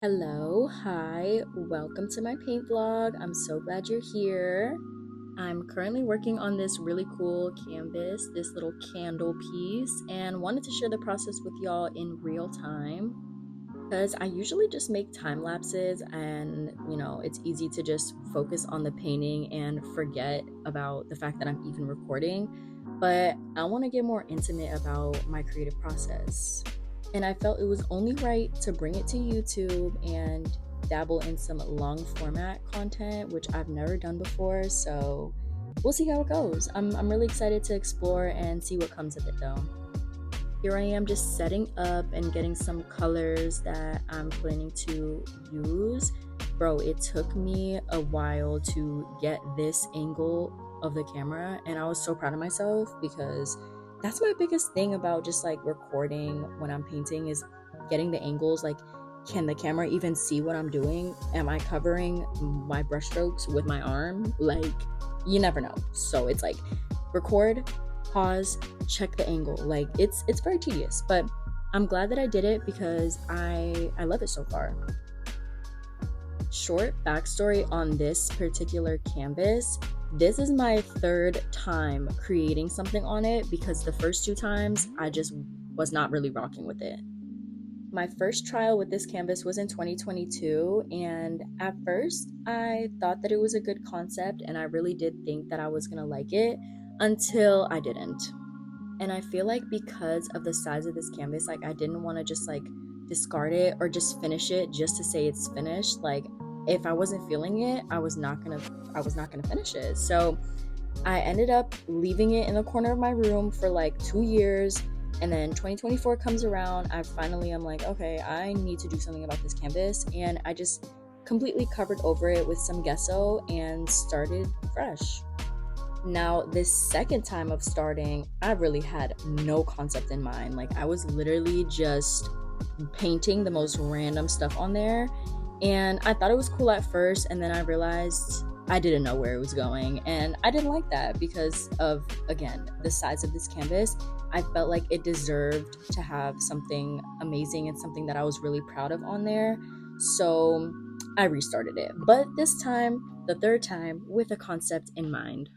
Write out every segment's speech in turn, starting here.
Hello, hi, welcome to my paint vlog. I'm so glad you're here. I'm currently working on this really cool canvas, this little candle piece, and wanted to share the process with y'all in real time because I usually just make time lapses and it's easy to just focus on the painting and forget about the fact that I'm even recording. But I want to get more intimate about my creative process. And I felt it was only right to bring it to YouTube and dabble in some long format content, which I've never done before. So we'll see how it goes. I'm really excited to explore and see what comes of it though. Here I am just setting up and getting some colors that I'm planning to use. Bro, it took me a while to get this angle of the camera, and I was so proud of myself because that's my biggest thing about just like recording when I'm painting is getting the angles. Like, can the camera even see what I'm doing? Am I covering my brushstrokes with my arm? Like, you never know. So it's like record, pause, check the angle. Like it's very tedious, but I'm glad that I did it because I love it so far. Short backstory on this particular canvas. This is my third time creating something on it because the first two times I just was not really rocking with it. My first trial with this canvas was in 2022, and at first I thought that it was a good concept and I really did think that I was gonna like it until I didn't. And I feel like because of the size of this canvas, like I didn't want to just like discard it or just finish it just to say it's finished. Like if I wasn't feeling it, I was not gonna finish it. So I ended up leaving it in the corner of my room for like 2 years. And then 2024 comes around. I finally am like, okay, I need to do something about this canvas. And I just completely covered over it with some gesso and started fresh. Now, this second time of starting, I really had no concept in mind. Like, I was literally just painting the most random stuff on there. And I thought it was cool at first. And then I realized I didn't know where it was going. And I didn't like that because of, again, the size of this canvas. I felt like it deserved to have something amazing and something that I was really proud of on there. So I restarted it. But this time, the third time, with a concept in mind.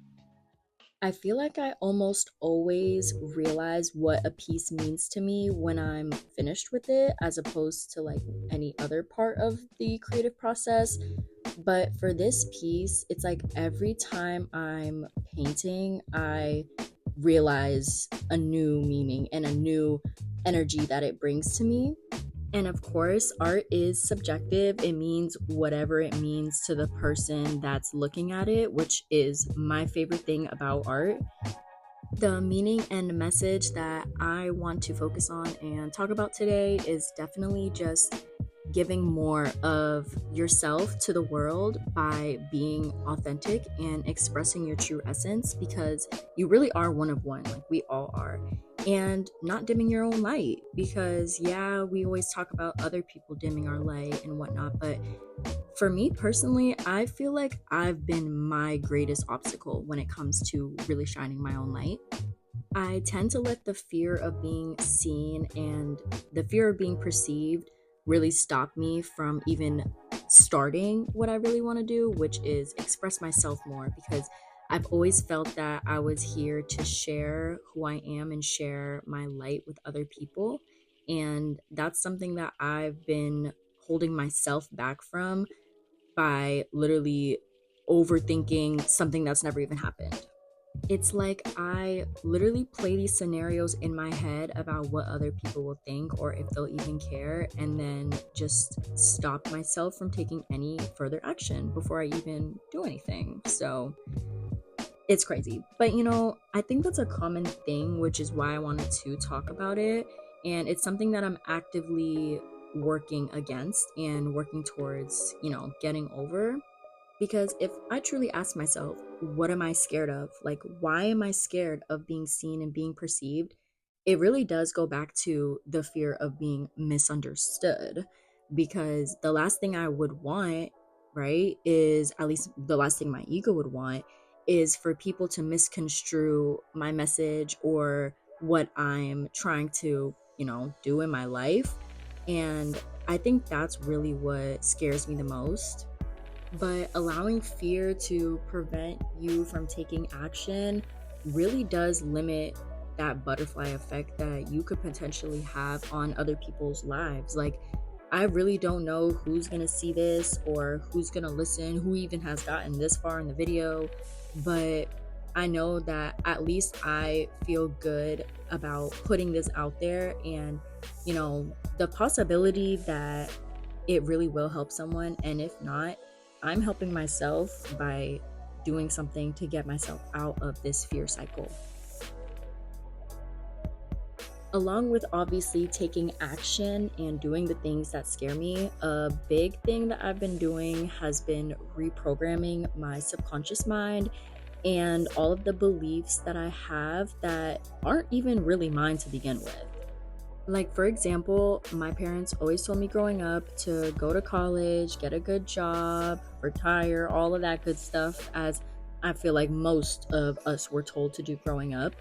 I feel like I almost always realize what a piece means to me when I'm finished with it, as opposed to like any other part of the creative process. But for this piece, it's like every time I'm painting, I realize a new meaning and a new energy that it brings to me. And of course, art is subjective. It means whatever it means to the person that's looking at it, which is my favorite thing about art. The meaning and message that I want to focus on and talk about today is definitely just giving more of yourself to the world by being authentic and expressing your true essence because you really are one of one, like we all are. And not dimming your own light because, yeah, we always talk about other people dimming our light and whatnot, but for me personally, I feel like I've been my greatest obstacle when it comes to really shining my own light. I tend to let the fear of being seen and the fear of being perceived really stop me from even starting what I really want to do, which is express myself more because I've always felt that I was here to share who I am and share my light with other people. And that's something that I've been holding myself back from by literally overthinking something that's never even happened. It's like I literally play these scenarios in my head about what other people will think or if they'll even care, and then just stop myself from taking any further action before I even do anything. So it's crazy. But I think that's a common thing, which is why I wanted to talk about it. And it's something that I'm actively working against and working towards, getting over. Because if I truly ask myself, what am I scared of? Like, why am I scared of being seen and being perceived? It really does go back to the fear of being misunderstood. Because the last thing I would want, right, is at least the last thing my ego would want is for people to misconstrue my message or what I'm trying to, do in my life. And I think that's really what scares me the most. But allowing fear to prevent you from taking action really does limit that butterfly effect that you could potentially have on other people's lives. Like, I really don't know who's going to see this or who's going to listen, who even has gotten this far in the video, but I know that at least I feel good about putting this out there, and the possibility that it really will help someone. And if not, I'm helping myself by doing something to get myself out of this fear cycle. Along with obviously taking action and doing the things that scare me, a big thing that I've been doing has been reprogramming my subconscious mind and all of the beliefs that I have that aren't even really mine to begin with. Like, for example, my parents always told me growing up to go to college, get a good job, retire, all of that good stuff, as I feel like most of us were told to do growing up.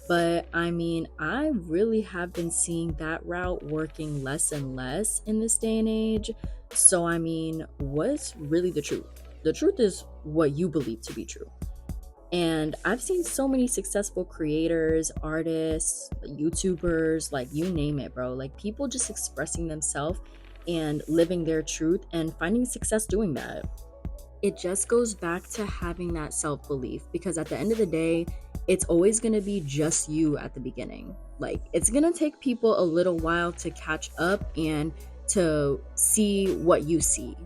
But I mean, I really have been seeing that route working less and less in this day and age. So, I mean, what's really the truth? The truth is what you believe to be true. And I've seen so many successful creators, artists, YouTubers, like you name it, bro. Like, people just expressing themselves and living their truth and finding success doing that. It just goes back to having that self-belief, because at the end of the day, it's always going to be just you at the beginning. Like, it's going to take people a little while to catch up and to see what you see.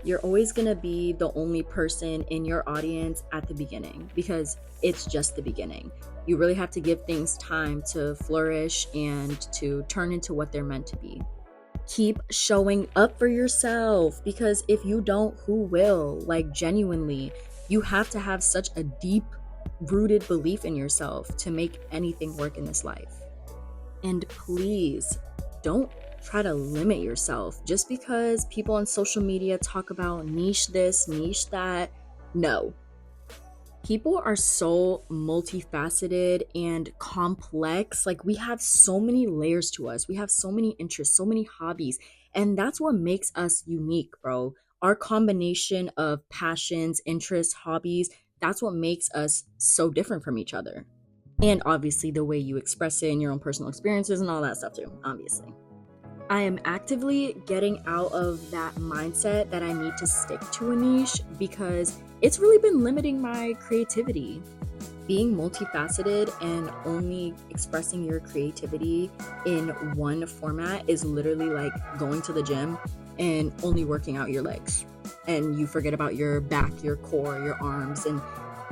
You're always going to be the only person in your audience at the beginning, because it's just the beginning. You really have to give things time to flourish and to turn into what they're meant to be. Keep showing up for yourself, because if you don't, who will? Like, genuinely, you have to have such a deep rooted belief in yourself to make anything work in this life. And please don't try to limit yourself just because people on social media talk about niche this, niche that. No. People are so multifaceted and complex. Like, we have so many layers to us. We have so many interests, so many hobbies. And that's what makes us unique, bro. Our combination of passions, interests, hobbies, that's what makes us so different from each other. And obviously the way you express it in your own personal experiences and all that stuff too, obviously. I am actively getting out of that mindset that I need to stick to a niche, because it's really been limiting my creativity. Being multifaceted and only expressing your creativity in one format is literally like going to the gym and only working out your legs, and you forget about your back, your core, your arms, and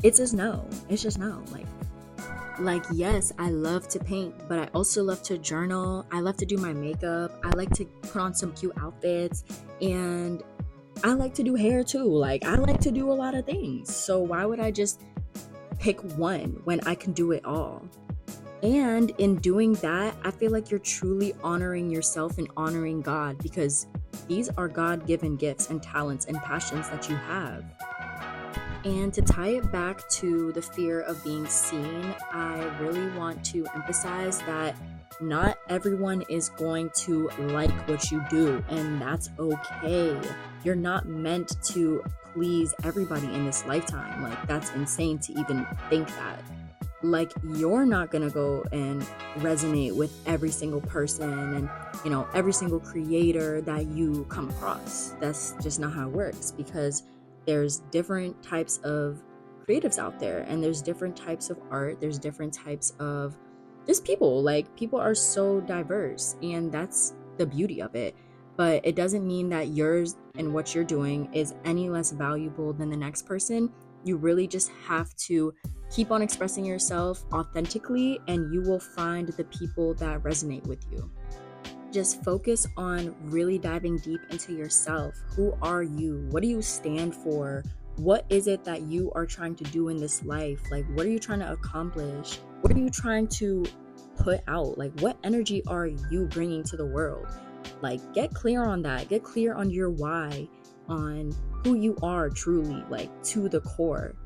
it's just no. It's just no. Like, yes, I love to paint, but I also love to journal. I love to do my makeup. I like to put on some cute outfits, and I like to do hair too. Like, I like to do a lot of things. So why would I just pick one when I can do it all? And in doing that, I feel like you're truly honoring yourself and honoring God, because these are God-given gifts and talents and passions that you have. And to tie it back to the fear of being seen, I really want to emphasize that not everyone is going to like what you do, and that's okay. You're not meant to please everybody in this lifetime. Like, that's insane to even think that. Like, you're not gonna go and resonate with every single person and every single creator that you come across. That's just not how it works, because there's different types of creatives out there, and there's different types of art, there's different types of just people. Like, people are so diverse, and that's the beauty of it. But it doesn't mean that yours and what you're doing is any less valuable than the next person. You really just have to keep on expressing yourself authentically, and you will find the people that resonate with you. Just focus on really diving deep into yourself. Who are you? What do you stand for? What is it that you are trying to do in this life? Like, what are you trying to accomplish? What are you trying to put out? Like, what energy are you bringing to the world? Like, get clear on that. Get clear on your why, on who you are truly, like, to the core.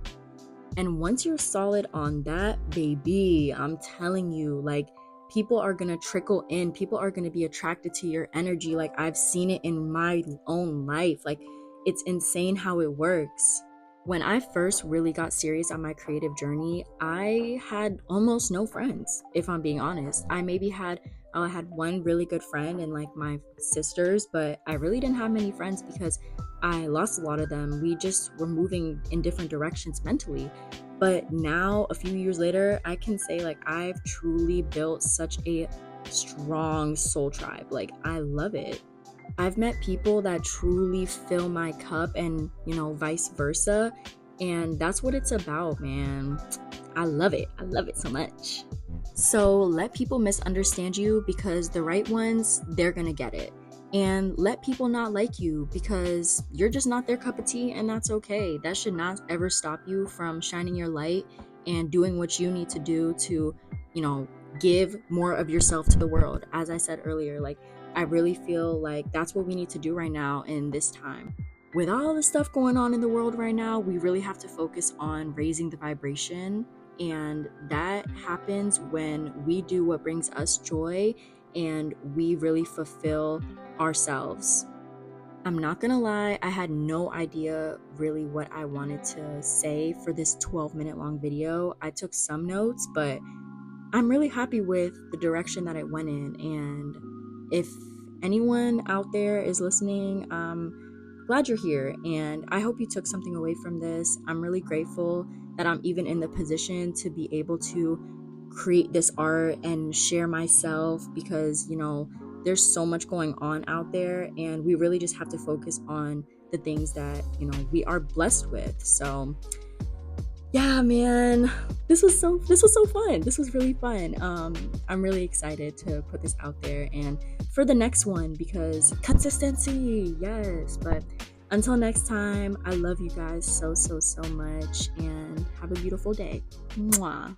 And once you're solid on that, baby, I'm telling you, like, people are going to trickle in. People are going to be attracted to your energy. Like, I've seen it in my own life. Like, it's insane how it works. When I first really got serious on my creative journey, I had almost no friends, if I'm being honest. I had one really good friend and like my sisters, but I really didn't have many friends because I lost a lot of them. We just were moving in different directions mentally. But now, a few years later, I can say like I've truly built such a strong soul tribe. Like, I love it. I've met people that truly fill my cup and, vice versa. And that's what it's about, man. I love it. I love it so much. So let people misunderstand you, because the right ones, they're gonna get it. And let people not like you because you're just not their cup of tea, and that's okay. That should not ever stop you from shining your light and doing what you need to do to, give more of yourself to the world. As I said earlier, like, I really feel like that's what we need to do right now in this time. With all the stuff going on in the world right now, we really have to focus on raising the vibration. And that happens when we do what brings us joy and we really fulfill ourselves. I'm not gonna lie, I had no idea really what I wanted to say for this 12-minute long video. I took some notes, but I'm really happy with the direction that it went in. And if anyone out there is listening, glad you're here, and I hope you took something away from this. I'm really grateful that I'm even in the position to be able to create this art and share myself, because there's so much going on out there, and we really just have to focus on the things that we are blessed with. So yeah, man, this was so fun. This was really fun. I'm really excited to put this out there and for the next one, because consistency, yes. But until next time, I love you guys so much, and have a beautiful day. Mwah.